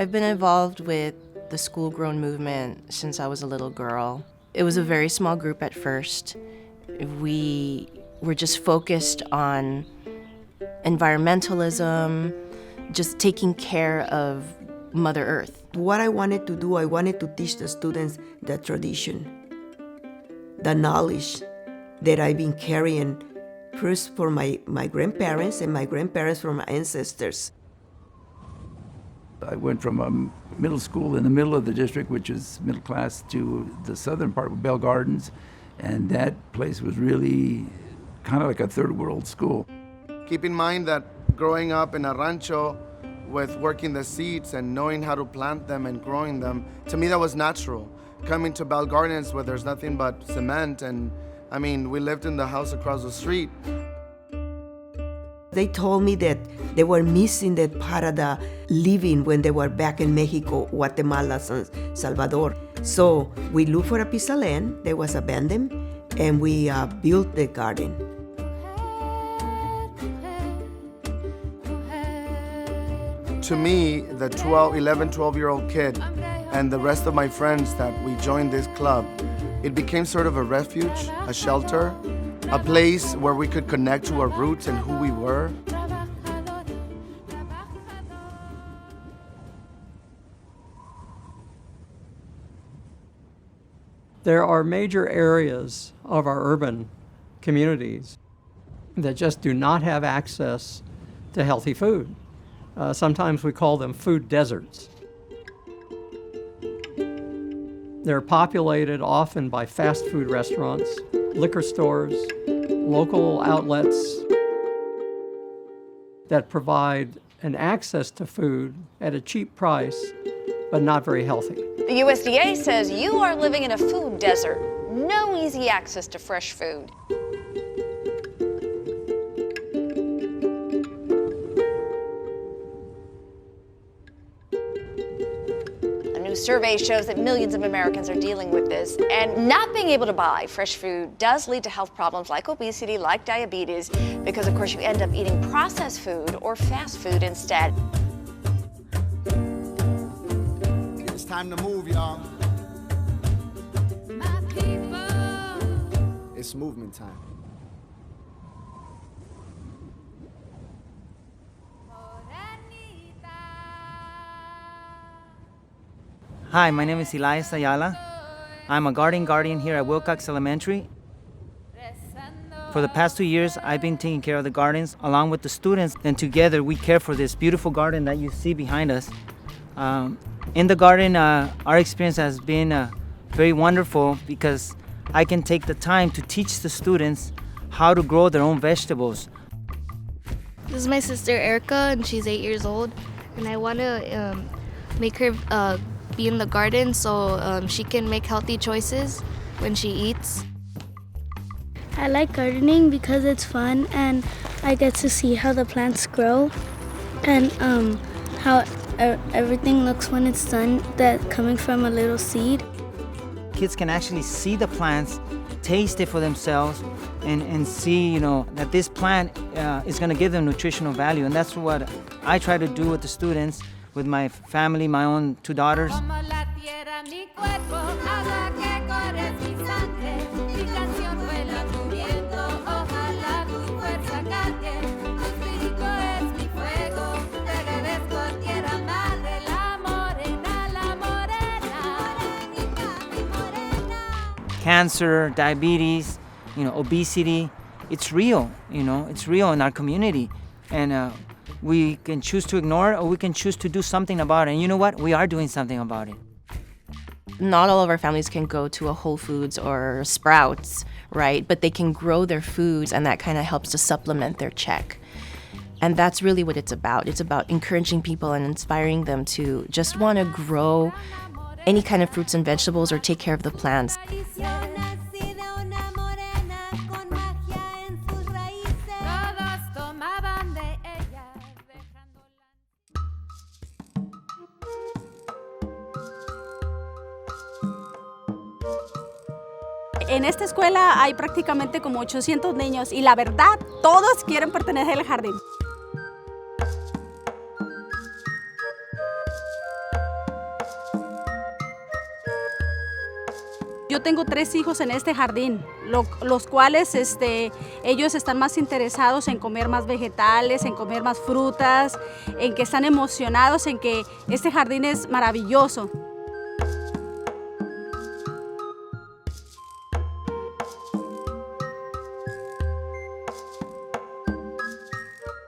I've been involved with the school-grown movement since I was a little girl. It was a very small group at first. We were just focused on environmentalism, just taking care of Mother Earth. What I wanted to do, I wanted to teach the students the tradition, the knowledge that I've been carrying first for my grandparents and my grandparents from my ancestors. I went from a middle school in the middle of the district, which is middle class, to the southern part of Bell Gardens, and that place was really kind of like a third world school. Keep in mind that growing up in a rancho with working the seeds and knowing how to plant them and growing them, to me that was natural. Coming to Bell Gardens where there's nothing but cement, and I mean, we lived in the house across the street. They told me that they were missing that part of the living when they were back in Mexico, Guatemala, San Salvador. So we looked for a piece of land that was abandoned, and we built the garden. To me, the 11, 12-year-old kid and the rest of my friends that we joined this club, it became sort of a refuge, a shelter, a place where we could connect to our roots and who we were. There are major areas of our urban communities that just do not have access to healthy food. Sometimes we call them food deserts. They're populated often by fast food restaurants, liquor stores, local outlets that provide an access to food at a cheap price, but not very healthy. The USDA says you are living in a food desert. No easy access to fresh food. A survey shows that millions of Americans are dealing with this, and not being able to buy fresh food does lead to health problems like obesity, like diabetes, because of course you end up eating processed food or fast food instead. It's time to move, y'all. It's movement time. Hi, my name is Elias Ayala. I'm a garden guardian here at Wilcox Elementary. For the past 2 years, I've been taking care of the gardens along with the students, and together we care for this beautiful garden that you see behind us. In the garden, our experience has been very wonderful because I can take the time to teach the students how to grow their own vegetables. This is my sister Erica, and she's 8 years old, and I want to make her be in the garden so she can make healthy choices when she eats. I like gardening because it's fun and I get to see how the plants grow and how everything looks when it's done, that coming from a little seed. Kids can actually see the plants, taste it for themselves, and see, that this plant is going to give them nutritional value. And that's what I try to do with the students, with my family, my own 2 daughters. Cancer, diabetes, obesity, it's real, it's real in our community. And we can choose to ignore it, or we can choose to do something about it. And you know what? We are doing something about it. Not all of our families can go to a Whole Foods or Sprouts, right? But they can grow their foods, and that kind of helps to supplement their check. And that's really what it's about. It's about encouraging people and inspiring them to just want to grow any kind of fruits and vegetables or take care of the plants. En esta escuela hay prácticamente como 800 niños y la verdad, todos quieren pertenecer al jardín. Yo tengo 3 hijos en este jardín, los cuales ellos están más interesados en comer más vegetales, en comer más frutas, en que están emocionados, en que este jardín es maravilloso.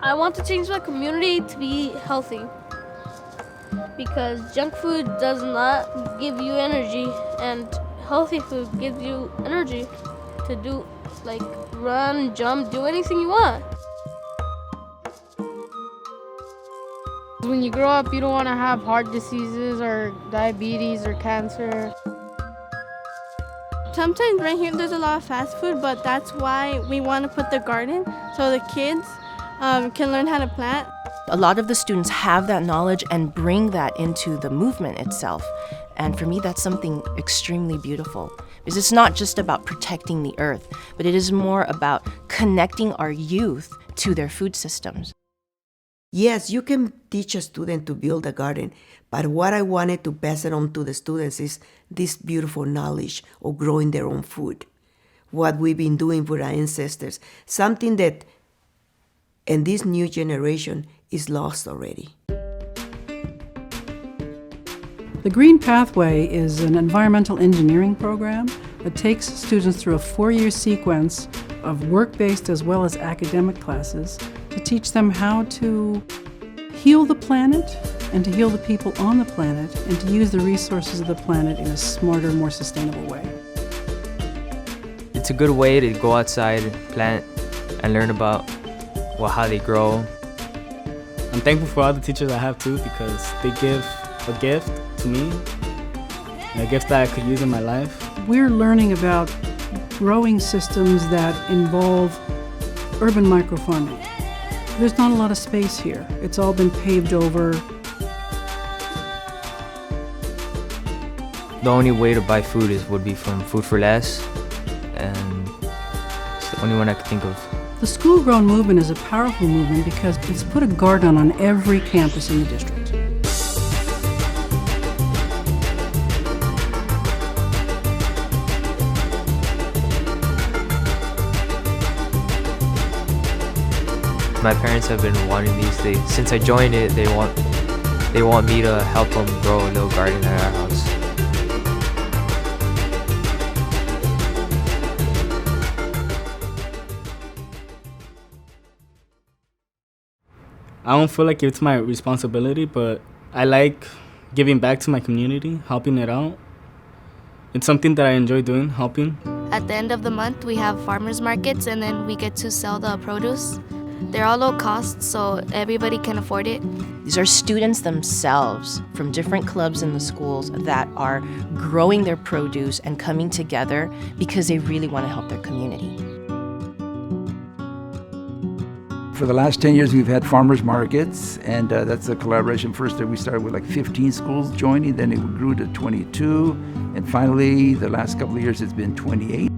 I want to change my community to be healthy because junk food does not give you energy and healthy food gives you energy to do, like, run, jump, do anything you want. When you grow up, you don't want to have heart diseases or diabetes or cancer. Sometimes right here there's a lot of fast food, but that's why we want to put the garden so the kids can learn how to plant. A lot of the students have that knowledge and bring that into the movement itself. And for me, that's something extremely beautiful. Because it's not just about protecting the earth, but it is more about connecting our youth to their food systems. Yes, you can teach a student to build a garden, but what I wanted to pass it on to the students is this beautiful knowledge of growing their own food. What we've been doing for our ancestors, something that in this new generation is lost already. The Green Pathway is an environmental engineering program that takes students through a 4-year sequence of work-based as well as academic classes to teach them how to heal the planet and to heal the people on the planet and to use the resources of the planet in a smarter, more sustainable way. It's a good way to go outside, plant, and learn about how they grow. I'm thankful for all the teachers I have too because they give a gift to me, and a gift that I could use in my life. We're learning about growing systems that involve urban microfarming. There's not a lot of space here. It's all been paved over. The only way to buy food would be from Food for Less, and it's the only one I could think of. The school-grown movement is a powerful movement because it's put a garden on every campus in the district. My parents have been wanting these things. Since I joined it, they want me to help them grow a little garden at our house. I don't feel like it's my responsibility, but I like giving back to my community, helping it out. It's something that I enjoy doing, helping. At the end of the month, we have farmers markets and then we get to sell the produce. They're all low cost, so everybody can afford it. These are students themselves from different clubs in the schools that are growing their produce and coming together because they really want to help their community. For the last 10 years, we've had farmers markets, and that's a collaboration. First, we started with like 15 schools joining, then it grew to 22, and finally, the last couple of years, it's been 28.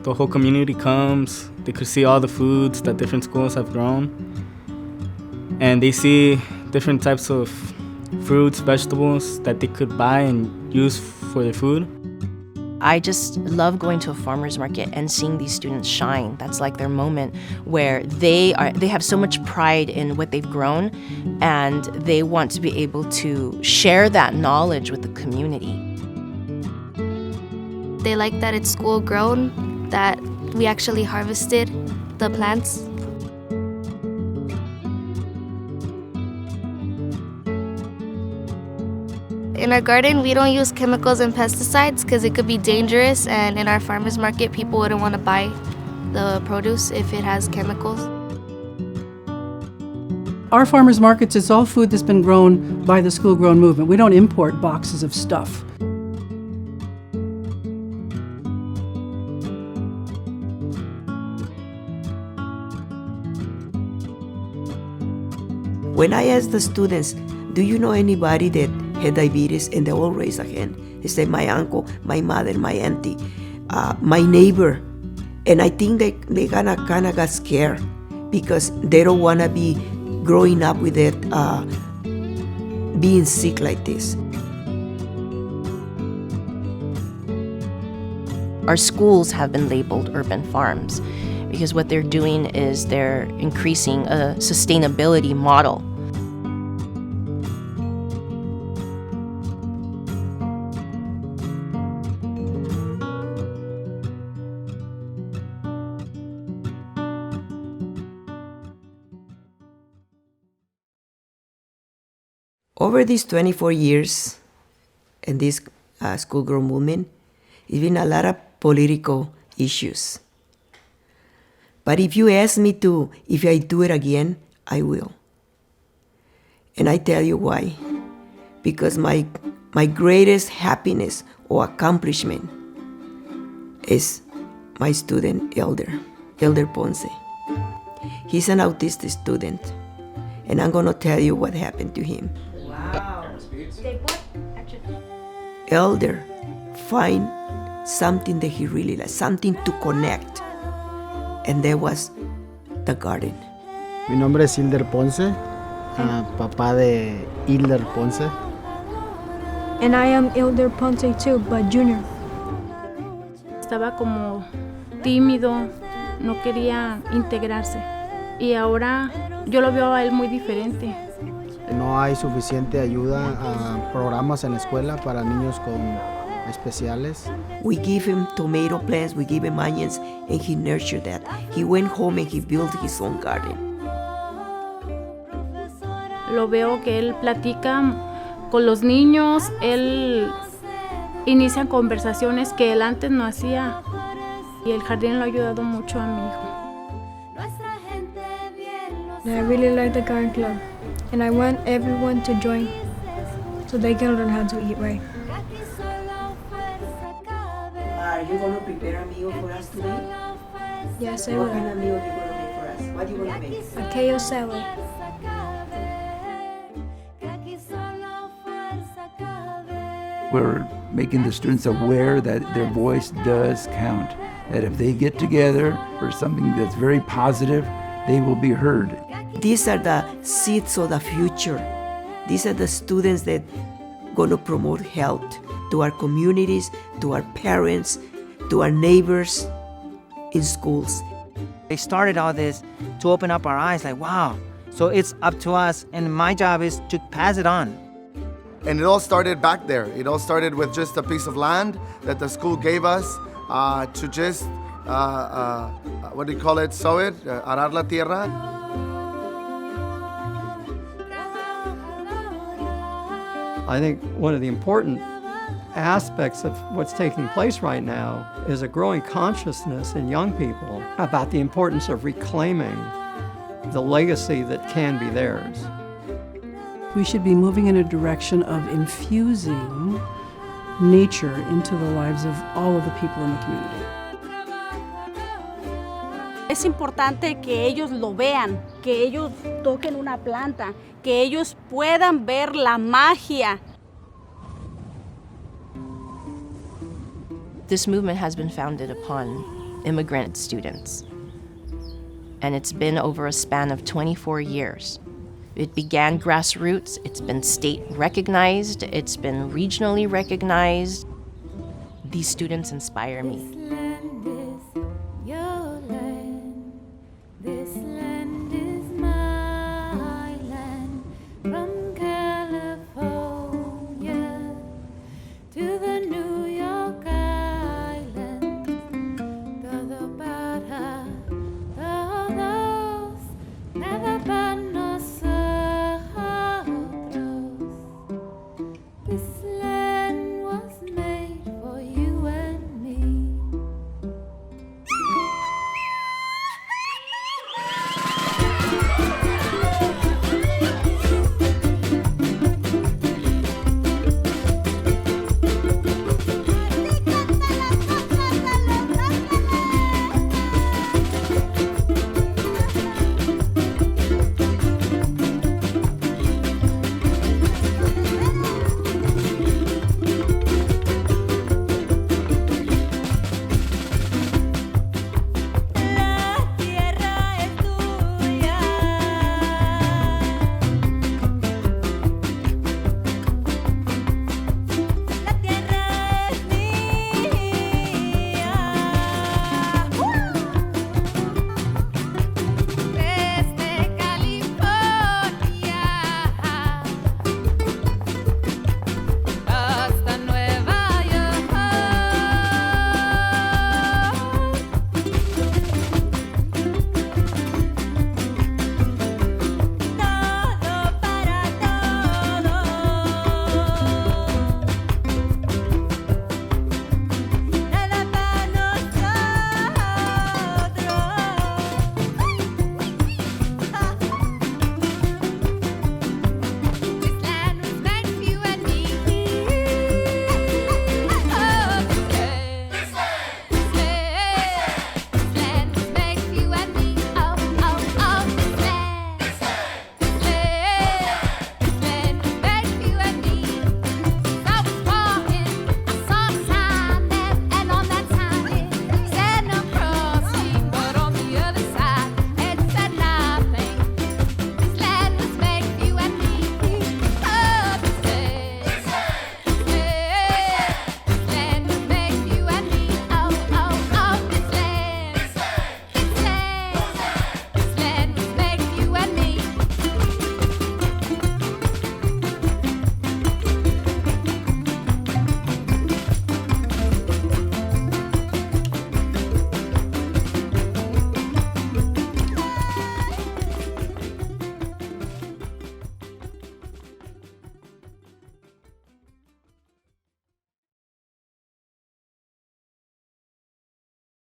The whole community comes, they could see all the foods that different schools have grown, and they see different types of fruits, vegetables that they could buy and use for their food. I just love going to a farmer's market and seeing these students shine. That's like their moment where they have so much pride in what they've grown, and they want to be able to share that knowledge with the community. They like that it's school grown, that we actually harvested the plants. In our garden, we don't use chemicals and pesticides because it could be dangerous, and in our farmers market, people wouldn't want to buy the produce if it has chemicals. Our farmers markets, it's all food that's been grown by the school-grown movement. We don't import boxes of stuff. When I ask the students, do you know anybody that had diabetes, and they all raise a hand. They say, my uncle, my mother, my auntie, my neighbor. And I think they kind of got scared because they don't want to be growing up with it, being sick like this. Our schools have been labeled urban farms because what they're doing is they're increasing a sustainability model. Over these 24 years in this schoolgirl movement, it's been a lot of political issues. But if you ask me to, if I do it again, I will. And I tell you why. Because my greatest happiness or accomplishment is my student, Elder Ponce. He's an autistic student, and I'm gonna tell you what happened to him. Elder find something that he really likes, something to connect, and there was the garden. Mi nombre es Hilder Ponce, papá de Hilder Ponce. And I am Hilder Ponce too, but junior. Estaba como tímido, no quería integrarse. Y ahora yo lo veo a él muy diferente. No hay suficiente ayuda a programas en la escuela para niños con especiales. We give him tomato plants, we give him onions, and he nurtured that. He went home and he built his own garden. Lo veo que él platica con los niños, él inicia conversaciones que él antes no hacía. Y el jardín lo ha ayudado mucho a mi hijo. I really like the garden club, and I want everyone to join so they can learn how to eat right. Are you going to prepare a meal for us today? Yes, I What will. kind of meal are you going to make for us? What do you want to make? A kale salad. We're making the students aware that their voice does count, that if they get together for something that's very positive, they will be heard. These are the seeds of the future. These are the students that going to promote health to our communities, to our parents, to our neighbors in schools. They started all this to open up our eyes, like, wow. So it's up to us, and my job is to pass it on. And it all started back there. It all started with just a piece of land that the school gave us to just, what do you call it, sow it, arar la tierra. I think one of the important aspects of what's taking place right now is a growing consciousness in young people about the importance of reclaiming the legacy that can be theirs. We should be moving in a direction of infusing nature into the lives of all of the people in the community. Es importante que ellos lo vean, que ellos toquen una planta, que ellos puedan ver la magia. This movement has been founded upon immigrant students, and it's been over a span of 24 years. It began grassroots, it's been state recognized, it's been regionally recognized. These students inspire me.